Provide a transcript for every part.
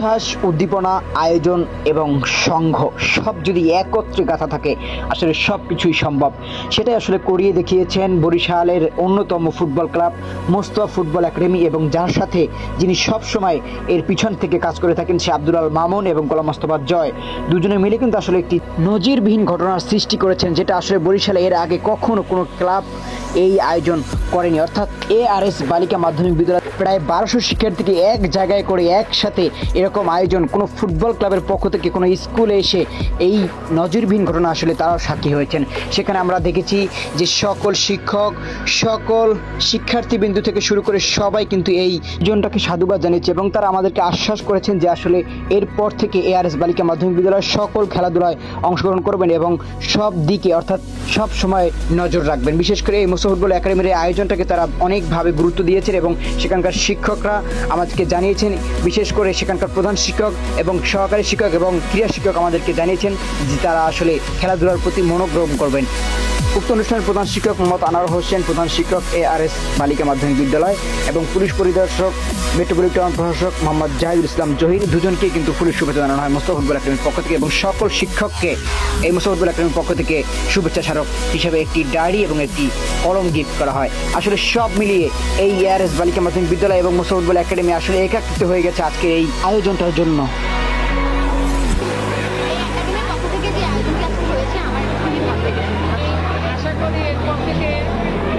উচ্ছ্বাস, উদ্দীপনা, আয়োজন এবং সংঘ সব যদি একত্রে গাঁথা থাকে আসলে সব কিছুই সম্ভব। সেটাই আসলে করিয়ে দেখিয়েছেন বরিশালের অন্যতম football club Mostafa football academy, এবং যার সাথে যিনি সবসময় এর পিছন থেকে কাজ করে থাকেন সে আব্দুল আল মামুন এবং গোলাম মোস্তফা জয়। দুজনে মিলে কিন্তু আসলে একটি নজিরবিহীন ঘটনার সৃষ্টি করেছেন, যেটা আসলে বরিশালে এর আগে কখনো কোনো ক্লাব এই আয়োজন করেনি। অর্থাৎ ARS বালিকা মাধ্যমিক বিদ্যালয় প্রায় 1200 শিক্ষার্থীকে এক জায়গায় করে একসাথে এরকম আয়োজন কোনো ফুটবল ক্লাবের পক্ষ থেকে কোনো স্কুলে এসে এই নজিরবিহীন ঘটনা আসলে তারাও সাক্ষী হয়েছেন। সেখানে আমরা দেখেছি যে সকল শিক্ষক, সকল শিক্ষার্থীবৃন্দু থেকে শুরু করে সবাই কিন্তু এই আয়োজনটাকে সাধুবাদ জানিয়েছে এবং তারা আমাদেরকে আশ্বাস করেছেন যে আসলে এরপর থেকে ARS বালিকা মাধ্যমিক বিদ্যালয়ের সকল খেলাধুলায় অংশগ্রহণ করবেন এবং সব দিকে অর্থাৎ সব সময় নজর রাখবেন। বিশেষ করে এই মোস্তফা ফুটবল একাডেমির এই আয়োজনটাকে তারা অনেকভাবে গুরুত্ব দিয়েছেন এবং সেখানকার শিক্ষকরা আমাদেরকে জানিয়েছেন, বিশেষ করে সেখানকার প্রধান শিক্ষক এবং সহকারী শিক্ষক এবং ক্রীড়া শিক্ষক আমাদেরকে জানিয়েছেন যে তারা আসলে খেলাধুলার প্রতি মনোগ্রাম করবেন। উক্ত অনুষ্ঠানের প্রধান শিক্ষক মোহাম্মদ আনোয়ার হোসেন, প্রধান শিক্ষক ARS বালিকা মাধ্যমিক বিদ্যালয় এবং পুলিশ পরিদর্শক মেট্রোপলিটন প্রশাসক মোহাম্মদ জাহিদুল ইসলাম জহির দুজনকে কিন্তু পুলিশ শুভেচ্ছা জানানো হয় মোস্তফা ফুটবল একাডেমির পক্ষ থেকে, এবং সকল শিক্ষককে এই মোস্তফা ফুটবল একাডেমির পক্ষ থেকে শুভেচ্ছা স্মারক হিসেবে একটি ডায়েরি এবং একটি কলম গিফট করা হয়। আসলে সব মিলিয়ে এই ARS বালিকা মাধ্যমিক বিদ্যালয় এবং মোস্তফা ফুটবল একাডেমি আসলে একাত্রিত হয়ে গেছে আজকে এই আয়োজনটার জন্য।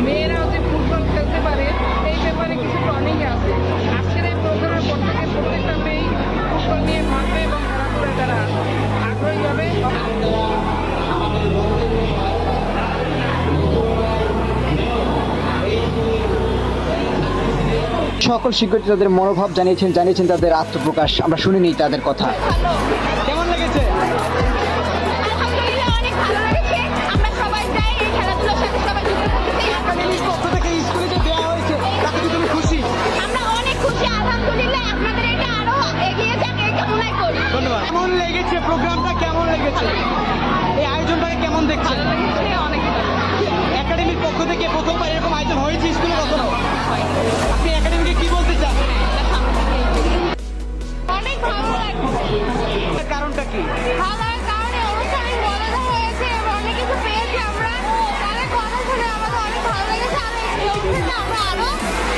মেয়েরাও যে ফুটবল খেলতে পারে এই ব্যাপারে কিছু টর্নিং আছে। আজকের এই প্রোগ্রামের পর থেকে প্রত্যেকটা মেয়ে ফুটবল নিয়ে ভাববে এবং খেলাধুলায় তারা আগ্রহী হবে। সকল শিক্ষার্থী তাদের মনোভাব জানিয়েছেন তাদের আত্মপ্রকাশ। আমরা শুনে নিই তাদের কথা। কেমন লেগেছে? কেমন লেগেছে প্রোগ্রামটা? কেমন লেগেছে এই আয়োজনটাকে? কেমন দেখছেন? একাডেমির পক্ষ থেকে প্রথমবার এরকম আয়োজন হয়েছে স্কুলে কখনো? আপনি একাডেমিকে কি বলতে চান? অনেক ভালো লাগছে। কারণটা কি? ভালো লাগার কারণে অনুষ্ঠানে মজা হয়েছে এবং অনেক কিছু পেয়েছি আমরা। তাদের কথা শুনে আমাদের অনেক ভালো লেগেছে। আর এই অনুষ্ঠানটা আমরা আরো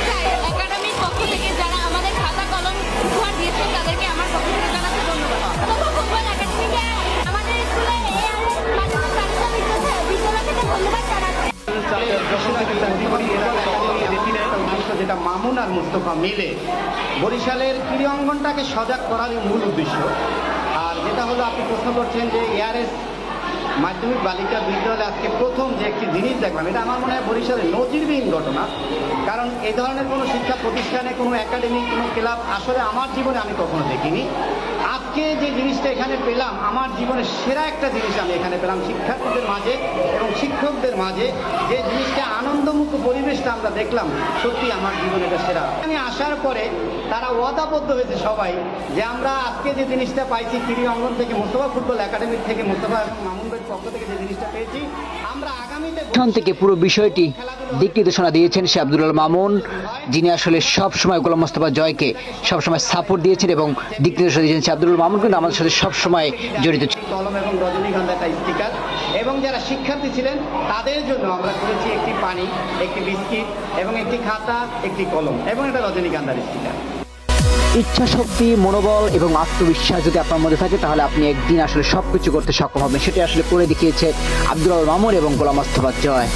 চাই। একাডেমির পক্ষ থেকে যারা আমাদের খাতা কলম উপহার দিয়েছেন তাদেরকে আমার পক্ষ থেকে জানাতে ধন্যবাদ। মোস্তফা ফুটবল একাডেমিকে আমাদের স্কুলে ARS মাধ্যমিক বালিকা বিদ্যালয় থেকে ধন্যবাদ জানাচ্ছি। যেটা মামুন আর মুস্তফা মিলে বরিশালের ক্রীড়া অঙ্গনটাকে সজাগ করারই মূল উদ্দেশ্য। আর যেটা হলো আপনি প্রশ্ন করছেন যে ARS মাধ্যমিক বালিকা বিদ্যালয়ে আজকে প্রথম যে একটি জিনিস দেখলাম, এটা আমার মনে হয় বরিশালের নজিরবিহীন ঘটনা। কারণ এই ধরনের কোনো শিক্ষা প্রতিষ্ঠানে কোনো একাডেমি কোনো ক্লাব আসলে আমার জীবনে আমি কখনো দেখিনি। আজকে যে জিনিসটা এখানে পেলাম, আমার জীবনের সেরা একটা জিনিস আমি এখানে পেলাম শিক্ষার্থীদের মাঝে এবং শিক্ষকদের মাঝে। যে জিনিসটা আনন্দমুক্ত পরিবেশটা আমরা দেখলাম, সত্যি আমার জীবনে এটা সেরা। আমি আসার পরে তারা ওয়াদাবদ্ধ হয়েছে সবাই যে আমরা আজকে যে জিনিসটা পাইছি ক্রীড়া অঙ্গন থেকে মোস্তফা ফুটবল একাডেমি থেকে মোস্তফা এবং মামুন ভাইয়ের পক্ষ থেকে যে জিনিসটা পেয়েছি, আমরা আগামীতে থেকে পুরো বিষয়টি দিক নির্দেশনা দিয়েছেন সে আব্দুল আল মামুন, যিনি আসলে সবসময় গোলাম মোস্তফা জয়কে সবসময় সাপোর্ট দিয়েছেন এবং দিক নির্দেশনা দিয়েছেন। সে আব্দুল আল মামুন কিন্তু আমাদের সাথে সবসময় জড়িত। কলম এবং রজনীগন্ধা একটা স্টিকার, এবং যারা শিক্ষার্থী ছিলেন তাদের জন্য আমরা করেছি একটি পানি, একটি বিস্কিট এবং একটি খাতা, একটি কলম এবং একটা রজনীগন্ধার স্টিকার। ইচ্ছা শক্তি, মনোবল এবং আত্মবিশ্বাস যদি আপনার মধ্যে থাকে তাহলে আপনি একদিন আসলে সবকিছু করতে সক্ষম হবেন। সেটা আসলে করে দেখিয়েছে আব্দুল আল মামুন এবং গোলাম মোস্তফা জয়।